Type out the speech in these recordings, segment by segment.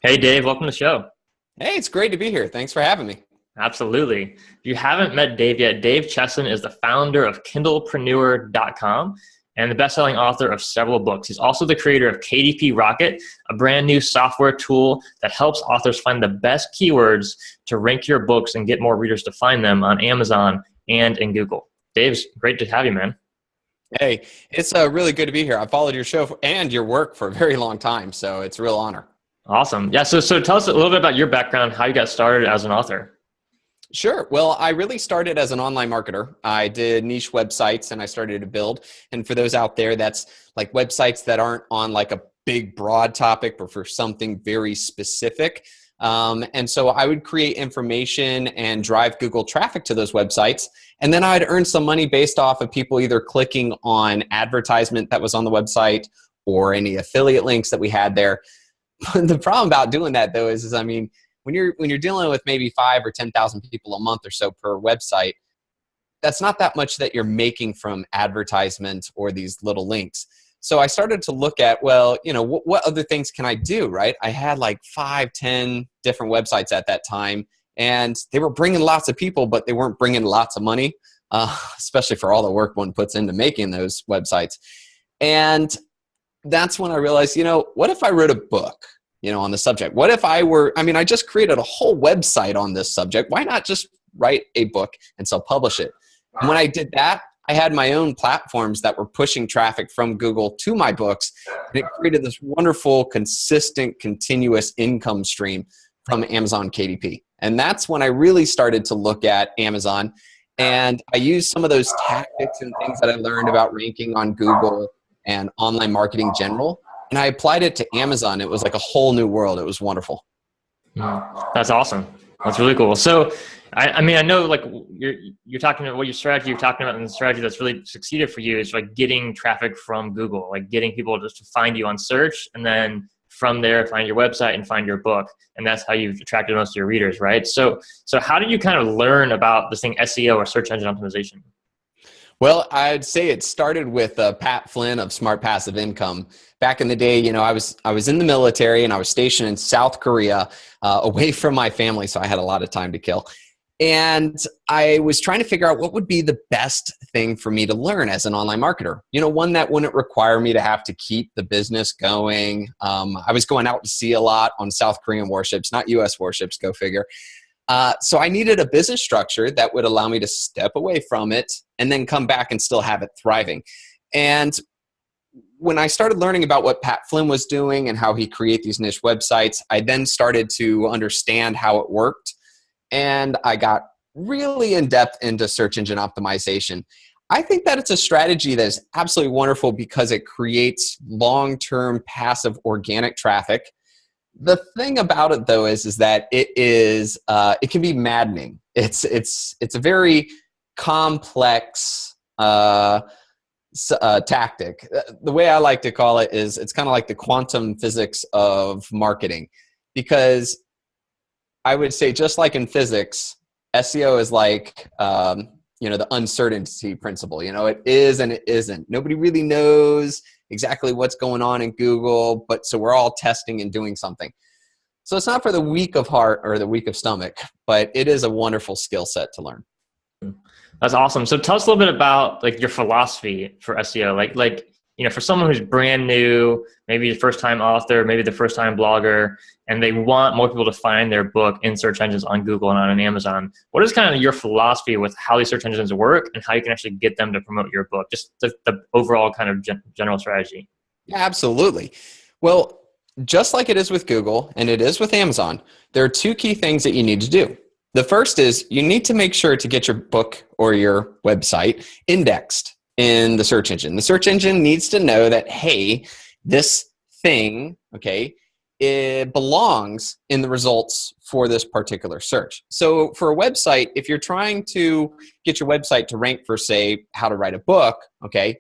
Hey Dave, welcome to the show. Hey, it's great to be here. Thanks for having me. Absolutely. If you haven't met Dave yet, Dave Chesson is the founder of KindlePreneur.com and the best-selling author of several books. He's also the creator of KDP Rocket, a brand new software tool that helps authors find the best keywords to rank your books and get more readers to find them on Amazon and in Google. Dave's great to have you, man. Hey, it's really good to be here. I followed your show and your work for a very long time, so it's a real honor. Awesome. Yeah, so tell us a little bit about your background, how you got started as an author. Sure. Well, I really started as an online marketer. I did niche websites and I started to build. And for those out there, that's like websites that aren't on like a big broad topic, but for something very specific. And so I would create information and drive Google traffic to those websites. And then I'd earn some money based off of people either clicking on advertisement that was on the website or any affiliate links that we had there. The problem about doing that though is I mean, when you're dealing with maybe 5 or 10,000 people a month or so per website, that's not that much that you're making from advertisements or these little links. So I started to look at, well, you know, what other things can I do, right? I had like 5, 10 different websites at that time, and they were bringing lots of people, but they weren't bringing lots of money, especially for all the work one puts into making those websites. And that's when I realized, you know, what if I wrote a book, you know, on the subject? What if I just created a whole website on this subject. Why not just write a book and self-publish it? And when I did that, I had my own platforms that were pushing traffic from Google to my books. And it created this wonderful, consistent, continuous income stream from Amazon KDP. And that's when I really started to look at Amazon. And I used some of those tactics and things that I learned about ranking on Google and online marketing in general. And I applied it to Amazon. It was like a whole new world. It was wonderful. That's awesome. That's really cool. So, I mean, I know like you're talking about what your strategy you're talking about, and the strategy that's really succeeded for you is like getting traffic from Google, like getting people just to find you on search, and then from there find your website and find your book, and that's how you've attracted most of your readers, right? So how did you kind of learn about this thing SEO or search engine optimization? Well, I'd say it started with Pat Flynn of Smart Passive Income. Back in the day, you know, I was in the military and I was stationed in South Korea, away from my family, so I had a lot of time to kill. And I was trying to figure out what would be the best thing for me to learn as an online marketer. You know, one that wouldn't require me to have to keep the business going. I was going out to sea a lot on South Korean warships, not US warships, go figure. So I needed a business structure that would allow me to step away from it and then come back and still have it thriving. And when I started learning about what Pat Flynn was doing and how he created these niche websites, I then started to understand how it worked. And I got really in depth into search engine optimization. I think that it's a strategy that is absolutely wonderful because it creates long-term passive organic traffic. The thing about it though is that it can be maddening. It's a very complex tactic. The way I like to call it is it's kind of like the quantum physics of marketing, because I would say just like in physics, SEO is like you know, the uncertainty principle. You know, it is and it isn't. Nobody really knows exactly what's going on in Google, but so we're all testing and doing something. So it's not for the weak of heart or the weak of stomach, but it is a wonderful skill set to learn. That's awesome. So tell us a little bit about like your philosophy for SEO. Like you know, for someone who's brand new, maybe the first time author, maybe the first time blogger, and they want more people to find their book in search engines on Google and on Amazon. What is kind of your philosophy with how these search engines work and how you can actually get them to promote your book? Just the overall kind of general strategy. Yeah, absolutely. Well, just like it is with Google and it is with Amazon, there are two key things that you need to do. The first is you need to make sure to get your book or your website indexed in the search engine. The search engine needs to know that, hey, this thing, okay, it belongs in the results for this particular search. So for a website, if you're trying to get your website to rank for, say, how to write a book, okay,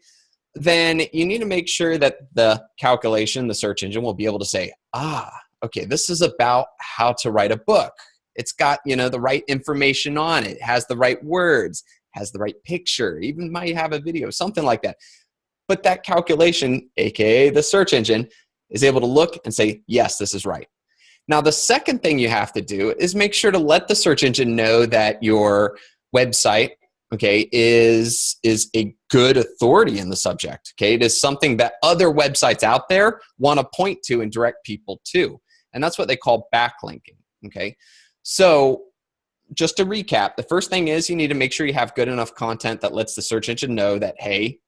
then you need to make sure that the calculation, the search engine will be able to say, okay, this is about how to write a book. It's got, you know, the right information on it, has the right words, has the right picture, even might have a video, something like that. But that calculation, aka the search engine, is able to look and say, yes, this is right. Now, the second thing you have to do is make sure to let the search engine know that your website, okay, is a good authority in the subject. Okay, it is something that other websites out there want to point to and direct people to. And that's what they call backlinking. Okay, so just to recap, the first thing is you need to make sure you have good enough content that lets the search engine know that, hey,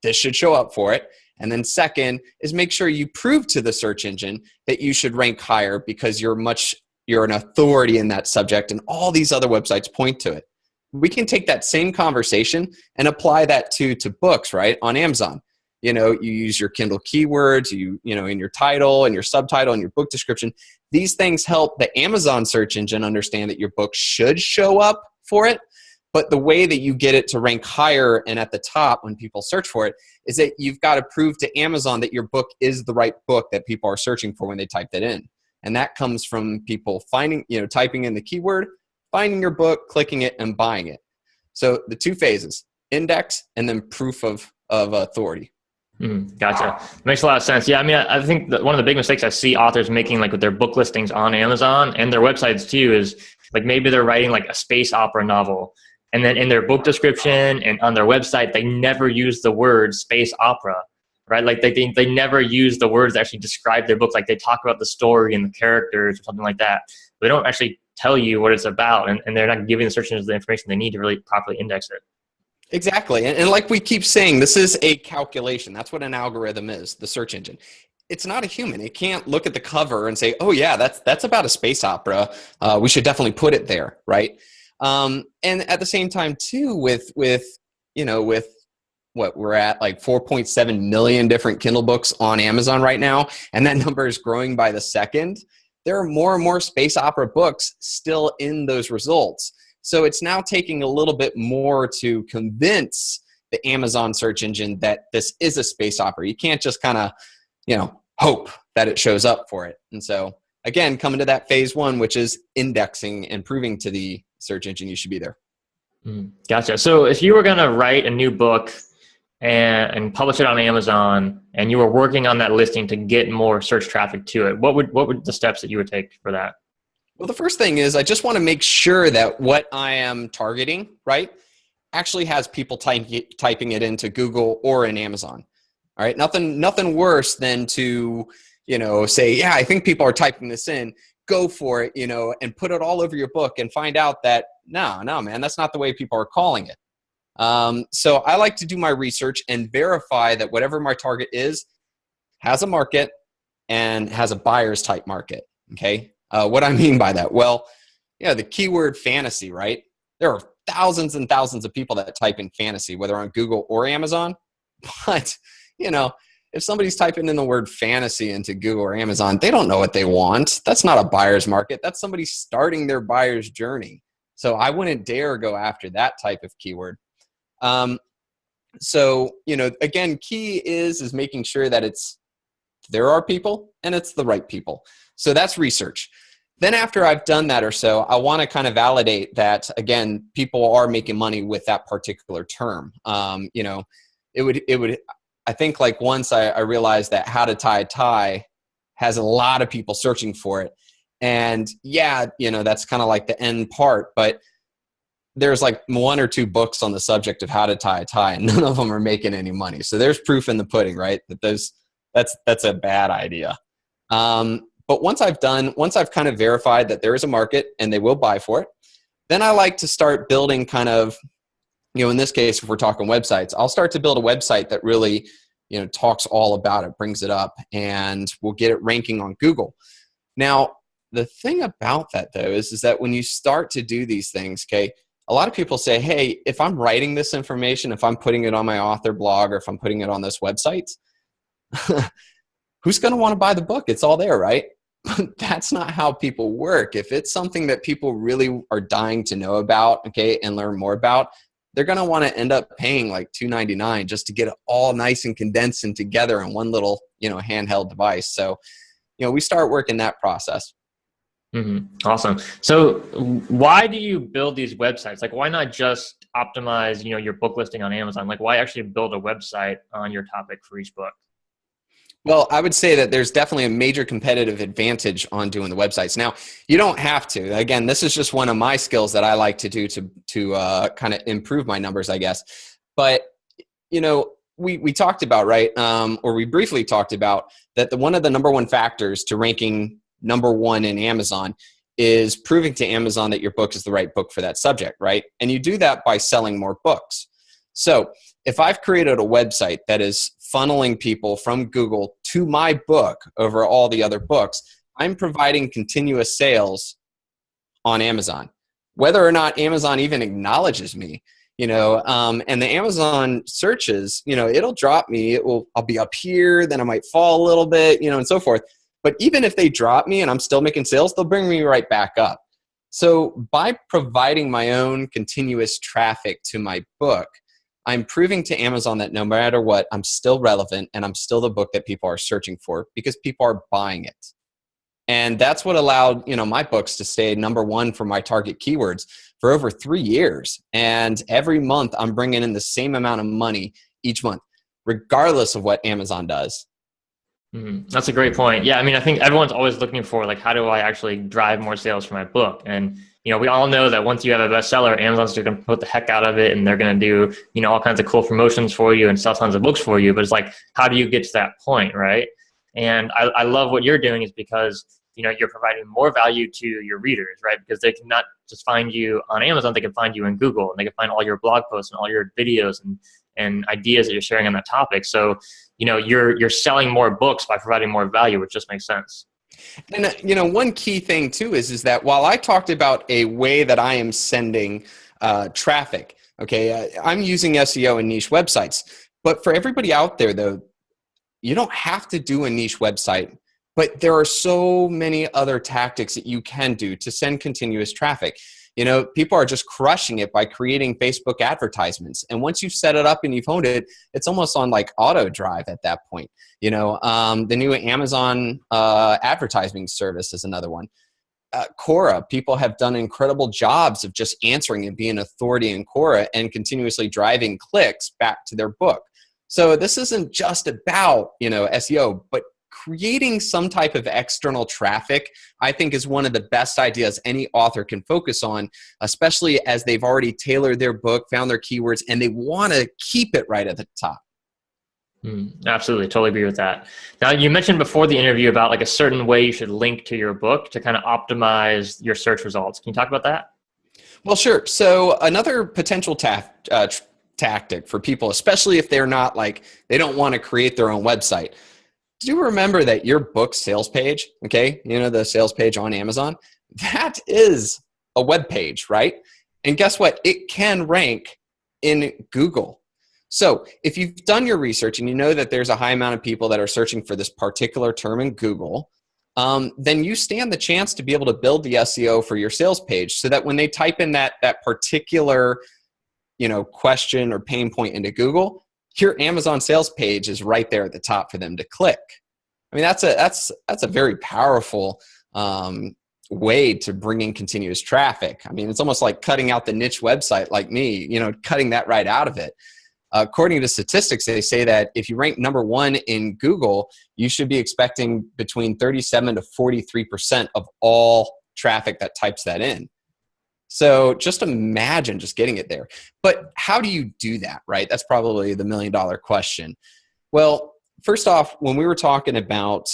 this should show up for it. And then second is make sure you prove to the search engine that you should rank higher because you're an authority in that subject and all these other websites point to it. We can take that same conversation and apply that to books, right? On Amazon. You use your Kindle keywords, in your title and your subtitle and your book description. These things help the Amazon search engine understand that your book should show up for it. But the way that you get it to rank higher and at the top when people search for it is that you've got to prove to Amazon that your book is the right book that people are searching for when they type that in. And that comes from people typing in the keyword, finding your book, clicking it, and buying it. So the two phases, index and then proof of authority. Gotcha. Makes a lot of sense. Yeah, I mean, I think that one of the big mistakes I see authors making, like with their book listings on Amazon and their websites too, is like maybe they're writing like a space opera novel, and then in their book description and on their website, they never use the word space opera, right? Like they never use the words that actually describe their book. Like they talk about the story and the characters or something like that. They don't actually tell you what it's about, and they're not giving the search engines the information they need to really properly index it. Exactly. And like we keep saying, this is a calculation. That's what an algorithm is, the search engine. It's not a human. It can't look at the cover and say, oh yeah, that's about a space opera. We should definitely put it there, right? And at the same time too, with what we're at, like 4.7 million different Kindle books on Amazon right now, and that number is growing by the second, there are more and more space opera books still in those results. So it's now taking a little bit more to convince the Amazon search engine that this is a space opera. You can't just kind of, hope that it shows up for it. And so again, coming to that phase one, which is indexing and proving to the search engine you should be there. Gotcha. So if you were going to write a new book and publish it on Amazon, and you were working on that listing to get more search traffic to it, what would the steps that you would take for that? Well, the first thing is I just want to make sure that what I am targeting, right, actually has people typing it into Google or in Amazon. All right, nothing worse than to, say, yeah, I think people are typing this in, go for it, and put it all over your book and find out that, no, man, that's not the way people are calling it. So I like to do my research and verify that whatever my target is has a market and has a buyer's type market, okay? What I mean by that? Well, the keyword fantasy, right? There are thousands and thousands of people that type in fantasy, whether on Google or Amazon. But, if somebody's typing in the word fantasy into Google or Amazon, they don't know what they want. That's not a buyer's market. That's somebody starting their buyer's journey. So I wouldn't dare go after that type of keyword. So, again, key is making sure that there are people and it's the right people. So that's research. Then after I've done that or so, I want to kind of validate that, again, people are making money with that particular term. I think like once I realized that how to tie a tie has a lot of people searching for it. And yeah, that's kind of like the end part, but there's like one or two books on the subject of how to tie a tie, and none of them are making any money. So there's proof in the pudding, right? That's a bad idea. But once I've kind of verified that there is a market and they will buy for it, then I like to start building kind of, in this case, if we're talking websites, I'll start to build a website that really, talks all about it, brings it up, and we'll get it ranking on Google. Now, the thing about that though is that when you start to do these things, okay, a lot of people say, hey, if I'm writing this information, if I'm putting it on my author blog or if I'm putting it on this website, who's going to want to buy the book? It's all there, right? But that's not how people work. If it's something that people really are dying to know about, okay, and learn more about, they're going to want to end up paying like $2.99 just to get it all nice and condensed and together in one little, handheld device. So, we start working that process. Awesome. So why do you build these websites? Like, why not just optimize, your book listing on Amazon? Like, why actually build a website on your topic for each book? Well, I would say that there's definitely a major competitive advantage on doing the websites. Now, you don't have to. Again, this is just one of my skills that I like to do to kind of improve my numbers, I guess. But we talked about, right, or we briefly talked about that one of the number one factors to ranking number one in Amazon is proving to Amazon that your book is the right book for that subject, right? And you do that by selling more books. So if I've created a website that is funneling people from Google to my book over all the other books, I'm providing continuous sales on Amazon, whether or not Amazon even acknowledges me. And the Amazon searches, it'll drop me. I'll be up here, then I might fall a little bit, and so forth. But even if they drop me and I'm still making sales, they'll bring me right back up. So by providing my own continuous traffic to my book, I'm proving to Amazon that no matter what, I'm still relevant and I'm still the book that people are searching for because people are buying it. And that's what allowed, my books to stay number one for my target keywords for over 3 years. And every month I'm bringing in the same amount of money each month, regardless of what Amazon does. That's a great point. Yeah, I mean, I think everyone's always looking for, like, how do I actually drive more sales for my book? And, we all know that once you have a bestseller, Amazon's going to put the heck out of it, and they're going to do, all kinds of cool promotions for you and sell tons of books for you. But it's like, how do you get to that point, right? And I love what you're doing is because, you're providing more value to your readers, right? Because they can not just find you on Amazon, they can find you in Google, and they can find all your blog posts and all your videos and ideas that you're sharing on that topic. So, you're selling more books by providing more value, which just makes sense. And, one key thing too is that while I talked about a way that I am sending traffic, okay, I'm using SEO and niche websites. But for everybody out there though, you don't have to do a niche website, but there are so many other tactics that you can do to send continuous traffic. People are just crushing it by creating Facebook advertisements. And once you've set it up and you've honed it, it's almost on like auto drive at that point. The new Amazon advertising service is another one. Quora, people have done incredible jobs of just answering and being authority in Quora and continuously driving clicks back to their book. So this isn't just about, SEO, but creating some type of external traffic, I think, is one of the best ideas any author can focus on, especially as they've already tailored their book, found their keywords, and they want to keep it right at the top. Absolutely. Totally agree with that. Now, you mentioned before the interview about like a certain way you should link to your book to kind of optimize your search results. Can you talk about that? Well, sure. So another potential tactic for people, especially if they're not they don't want to create their own website. Do remember that your book sales page, okay, the sales page on Amazon, that is a web page, right? And guess what? It can rank in Google. So if you've done your research and you know that there's a high amount of people that are searching for this particular term in Google, then you stand the chance to be able to build the SEO for your sales page so that when they type in that particular, question or pain point into Google, your Amazon sales page is right there at the top for them to click. I mean, that's a very powerful way to bring in continuous traffic. I mean, it's almost like cutting out the niche website like me, cutting that right out of it. According to statistics, they say that if you rank number one in Google, you should be expecting between 37 to 43% of all traffic that types that in. So just imagine just getting it there. But how do you do that, right? That's probably the $1 million question. Well, first off, when we were talking about,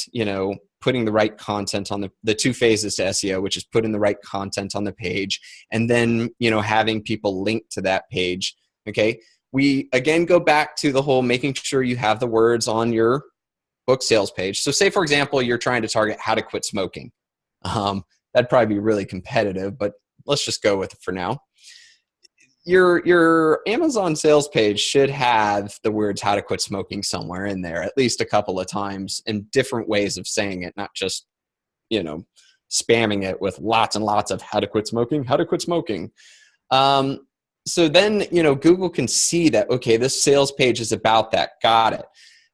putting the right content on the two phases to SEO, which is putting the right content on the page and then, having people link to that page, okay? We, again, go back to the whole making sure you have the words on your book sales page. So say, for example, you're trying to target how to quit smoking. That'd probably be really competitive, but let's just go with it for now. Your Amazon sales page should have the words how to quit smoking somewhere in there, at least a couple of times, and different ways of saying it, not just, spamming it with lots and lots of how to quit smoking, how to quit smoking. So then, Google can see that, okay, this sales page is about that. Got it.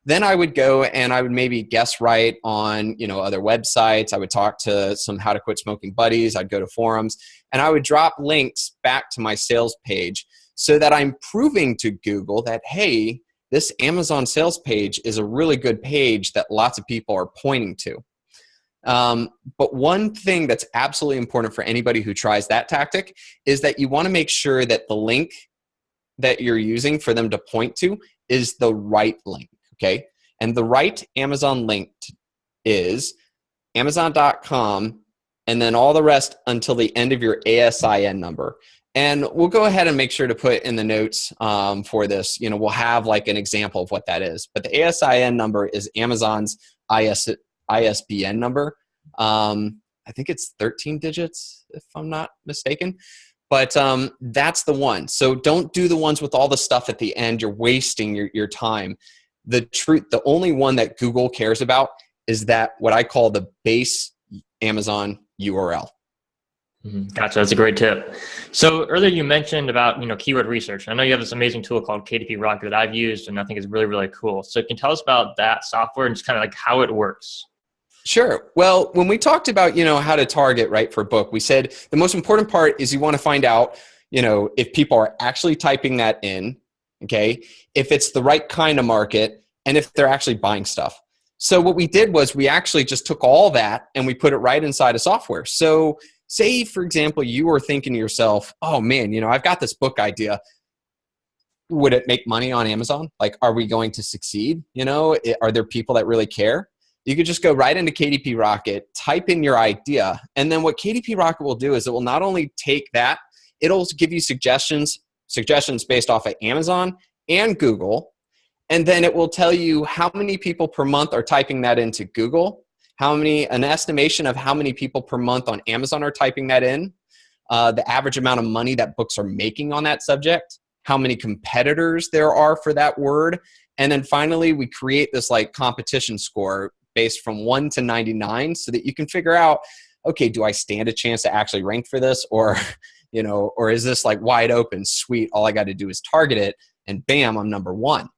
Then I would go and I would maybe guest write on, other websites. I would talk to some how to quit smoking buddies. I'd go to forums and I would drop links back to my sales page so that I'm proving to Google that, hey, this Amazon sales page is a really good page that lots of people are pointing to. But one thing that's absolutely important for anybody who tries that tactic is that you want to make sure that the link that you're using for them to point to is the right link, okay? And the right Amazon link is Amazon.com and then all the rest until the end of your ASIN number. And we'll go ahead and make sure to put in the notes for this, we'll have like an example of what that is. But the ASIN number is Amazon's ISBN number. I think it's 13 digits, if I'm not mistaken. But that's the one. So don't do the ones with all the stuff at the end. You're wasting your time. The only one that Google cares about is that what I call the base Amazon URL. Gotcha. That's a great tip. So earlier you mentioned about, keyword research. I know you have this amazing tool called KDP Rocket that I've used, and I think it's really, really cool. So can you tell us about that software and just kind of like how it works? Sure. Well, when we talked about, how to target, right, for a book, we said the most important part is you want to find out, if people are actually typing that in, okay, if it's the right kind of market, and if they're actually buying stuff. So what we did was we actually just took all that and we put it right inside of software. So say, for example, you were thinking to yourself, oh man, I've got this book idea. Would it make money on Amazon? Like, are we going to succeed? Are there people that really care? You could just go right into KDP Rocket, type in your idea, and then what KDP Rocket will do is it will not only take that, it'll give you suggestions based off of Amazon and Google, and then it will tell you how many people per month are typing that into Google, an estimation of how many people per month on Amazon are typing that in, the average amount of money that books are making on that subject, how many competitors there are for that word, and then finally we create this like competition score based from 1 to 99 so that you can figure out, okay, do I stand a chance to actually rank for this, or or is this like wide open, sweet, all I got to do is target it and bam, I'm number one.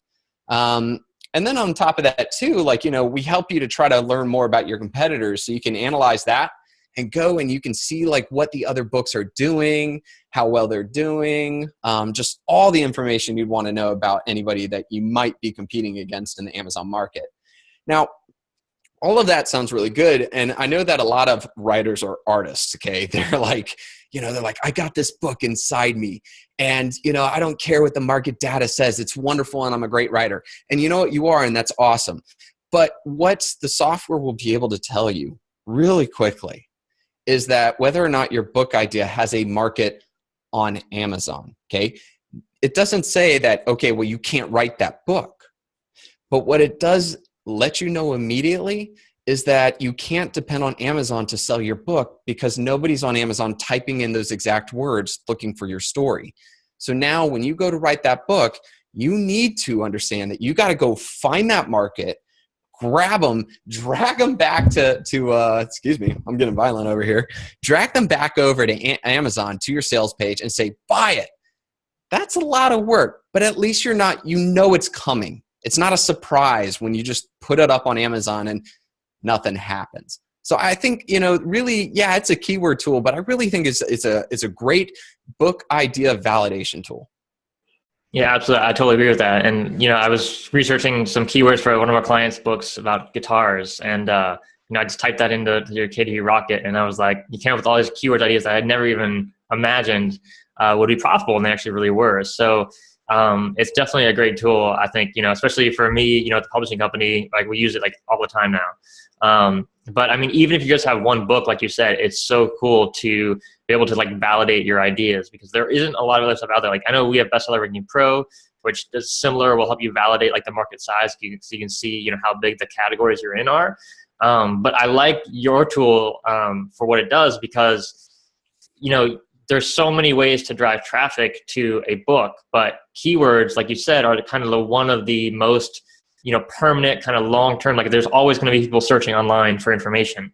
And then on top of that too, we help you to try to learn more about your competitors so you can analyze that and go and you can see like what the other books are doing, how well they're doing, just all the information you'd want to know about anybody that you might be competing against in the Amazon market. Now, all of that sounds really good. And I know that a lot of writers or artists, okay, they're like, I got this book inside me and, I don't care what the market data says. It's wonderful and I'm a great writer. And you know what, you are, and that's awesome. But what the software will be able to tell you really quickly is that whether or not your book idea has a market on Amazon, okay? It doesn't say that, okay, well, you can't write that book. But what it does let you know immediately is that you can't depend on Amazon to sell your book because nobody's on Amazon typing in those exact words looking for your story. So now when you go to write that book, you need to understand that you got to go find that market, grab them, drag them back to excuse me, I'm getting violent over here. Drag them back over to Amazon to your sales page and say, buy it. That's a lot of work, but at least it's coming. It's not a surprise when you just put it up on Amazon and nothing happens. So I think, really, yeah, it's a keyword tool, but I really think it's a great book idea validation tool. Yeah, absolutely. I totally agree with that. And, I was researching some keywords for one of our clients' books about guitars. And, I just typed that into your KDP Rocket. And I was like, you came up with all these keyword ideas that I had never even imagined would be profitable. And they actually really were. So it's definitely a great tool. I think, especially for me, at the publishing company, like we use it like all the time now. But I mean, even if you just have one book, like you said, it's so cool to be able to like validate your ideas because there isn't a lot of other stuff out there. Like I know we have Bestseller Ranking Pro, which is similar, will help you validate like the market size so you can see, how big the categories you're in are. But I like your tool for what it does because, there's so many ways to drive traffic to a book, but keywords, like you said, are kind of one of the most, permanent kind of long-term, like there's always going to be people searching online for information.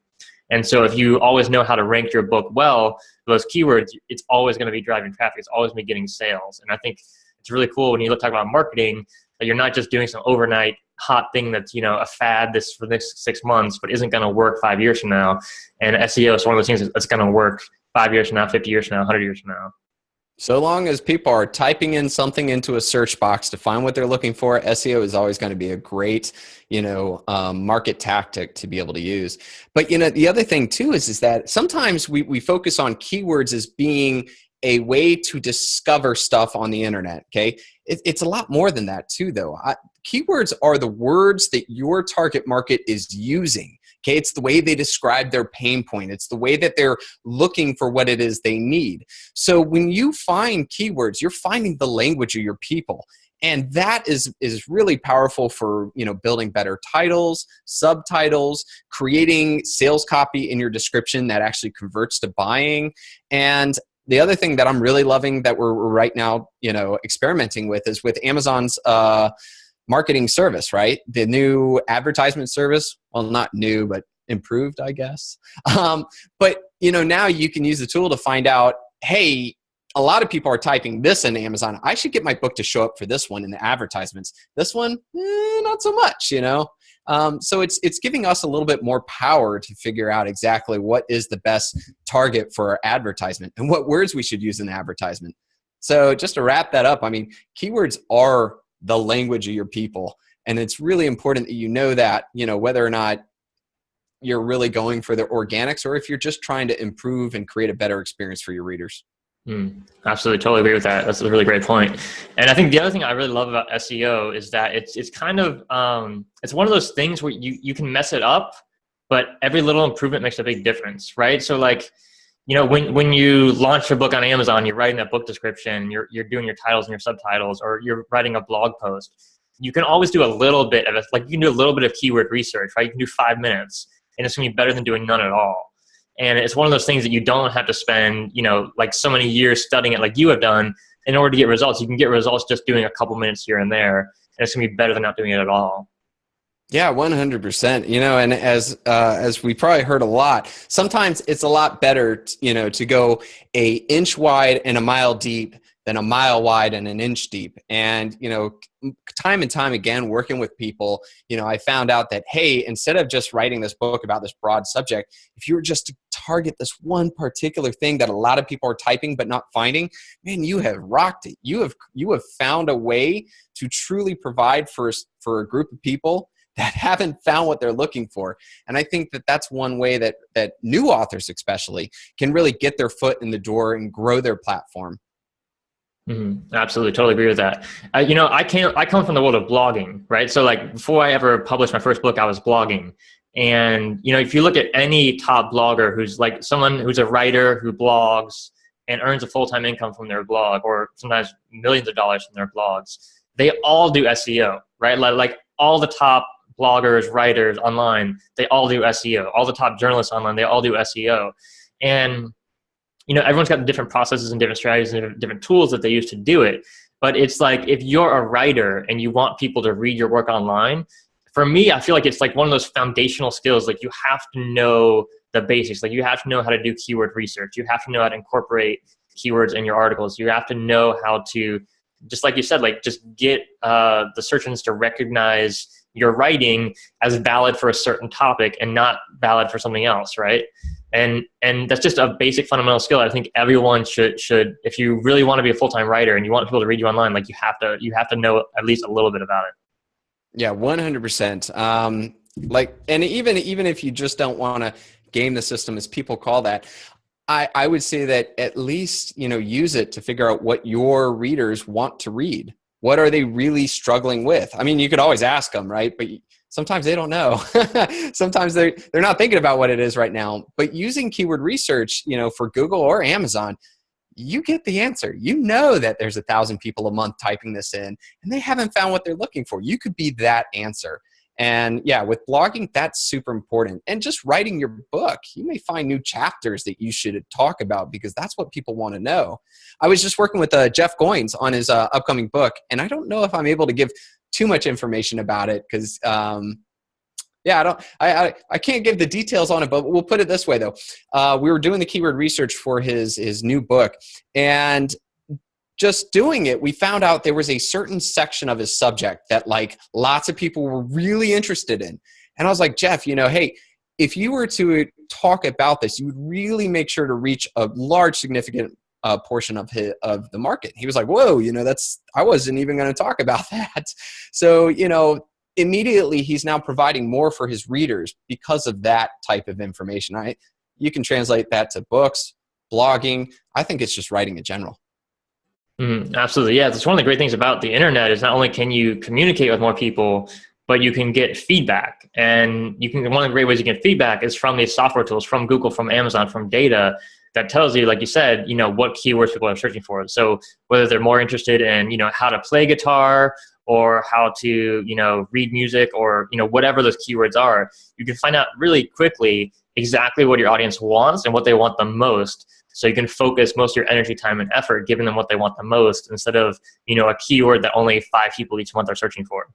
And so if you always know how to rank your book well, those keywords, it's always going to be driving traffic. It's always going to be getting sales. And I think it's really cool when you talk about marketing, that you're not just doing some overnight hot thing that's, a fad for the next 6 months, but isn't going to work 5 years from now. And SEO is one of those things that's going to work 5 years from now, 50 years from now, 100 years from now. So long as people are typing in something into a search box to find what they're looking for, SEO is always going to be a great, market tactic to be able to use. But, the other thing too is that sometimes we focus on keywords as being a way to discover stuff on the internet. Okay. It's a lot more than that too, though. Keywords are the words that your target market is using. Okay, it's the way they describe their pain point. It's the way that they're looking for what it is they need. So when you find keywords, you're finding the language of your people. And that is really powerful for, building better titles, subtitles, creating sales copy in your description that actually converts to buying. And the other thing that I'm really loving that we're right now, experimenting with is with Amazon's marketing service, right? The new advertisement service. Well, not new, but improved, I guess. But now you can use the tool to find out, hey, a lot of people are typing this in Amazon. I should get my book to show up for this one in the advertisements. This one, not so much, So it's giving us a little bit more power to figure out exactly what is the best target for our advertisement and what words we should use in the advertisement. So just to wrap that up, keywords are the language of your people. And it's really important that you know that, whether or not you're really going for the organics or if you're just trying to improve and create a better experience for your readers. Absolutely. Totally agree with that. That's a really great point. And I think the other thing I really love about SEO is that it's kind of, it's one of those things where you can mess it up, but every little improvement makes a big difference, right? So like, when you launch your book on Amazon, you're writing that book description, you're doing your titles and your subtitles, or you're writing a blog post. You can always do a little bit of it. Like you can do a little bit of keyword research, right? You can do 5 minutes and it's gonna be better than doing none at all. And it's one of those things that you don't have to spend, like so many years studying it like you have done in order to get results. You can get results just doing a couple minutes here and there, and it's gonna be better than not doing it at all. Yeah, 100%. And as we probably heard a lot, sometimes it's a lot better, to go an inch wide and a mile deep than a mile wide and an inch deep. And, time and time again, working with people, I found out that, hey, instead of just writing this book about this broad subject, if you were just to target this one particular thing that a lot of people are typing but not finding, man, you have rocked it. You have found a way to truly provide for a group of people that haven't found what they're looking for. And I think that that's one way that new authors especially can really get their foot in the door and grow their platform. Absolutely. Totally agree with that. I come from the world of blogging, right? So like before I ever published my first book, I was blogging. And, if you look at any top blogger who's like someone who's a writer who blogs and earns a full-time income from their blog, or sometimes millions of dollars from their blogs, they all do SEO, right? Like all the top bloggers, writers online, they all do SEO. All the top journalists online, they all do SEO. And, everyone's got different processes and different strategies and different tools that they use to do it. But it's like, if you're a writer and you want people to read your work online, for me, I feel like it's like one of those foundational skills. Like you have to know the basics. Like you have to know how to do keyword research. You have to know how to incorporate keywords in your articles. You have to know how to, just like you said, like just get the search engines to recognize your writing as valid for a certain topic and not valid for something else, right? And that's just a basic fundamental skill. I think everyone should, if you really want to be a full-time writer and you want people to read you online, like you have to know at least a little bit about it. Yeah, 100%. And even if you just don't want to game the system, as people call that, I would say that at least, use it to figure out what your readers want to read. What are they really struggling with? I mean, you could always ask them, right? But sometimes they don't know. Sometimes they're not thinking about what it is right now. But using keyword research, for Google or Amazon, you get the answer. You know that there's 1,000 people a month typing this in, and they haven't found what they're looking for. You could be that answer. And yeah, with blogging, that's super important. And just writing your book, you may find new chapters that you should talk about because that's what people want to know. I was just working with Jeff Goins on his upcoming book, and I don't know if I'm able to give too much information about it because I can't give the details on it, but we'll put it this way though. We were doing the keyword research for his new book, and just doing it, we found out there was a certain section of his subject that like lots of people were really interested in. And I was like, Jeff, hey, if you were to talk about this, you would really make sure to reach a large, significant portion of the market. He was like, whoa, I wasn't even going to talk about that. So, immediately he's now providing more for his readers because of that type of information. You can translate that to books, blogging. I think it's just writing in general. Absolutely. Yeah. That's one of the great things about the internet is not only can you communicate with more people, but you can get feedback. And one of the great ways you get feedback is from these software tools, from Google, from Amazon, from data that tells you, like you said, what keywords people are searching for. So whether they're more interested in, how to play guitar or how to, read music or, whatever those keywords are, you can find out really quickly exactly what your audience wants and what they want the most. So you can focus most of your energy, time, and effort giving them what they want the most instead of, a keyword that only 5 people each month are searching for.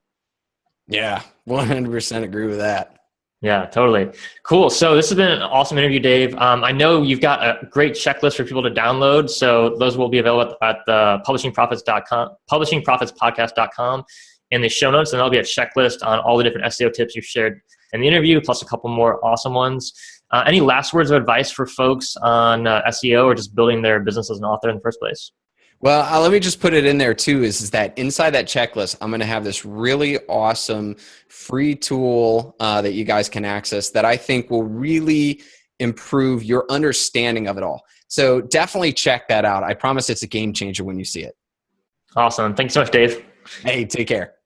Yeah, 100% agree with that. Yeah, totally. Cool. So this has been an awesome interview, Dave. I know you've got a great checklist for people to download. So those will be available at the publishingprofitspodcast.com in the show notes. And there'll be a checklist on all the different SEO tips you've shared in the interview, plus a couple more awesome ones. Any last words of advice for folks on SEO or just building their business as an author in the first place? Well, let me just put it in there too, is that inside that checklist, I'm going to have this really awesome free tool that you guys can access that I think will really improve your understanding of it all. So definitely check that out. I promise it's a game changer when you see it. Awesome. Thanks so much, Dave. Hey, take care.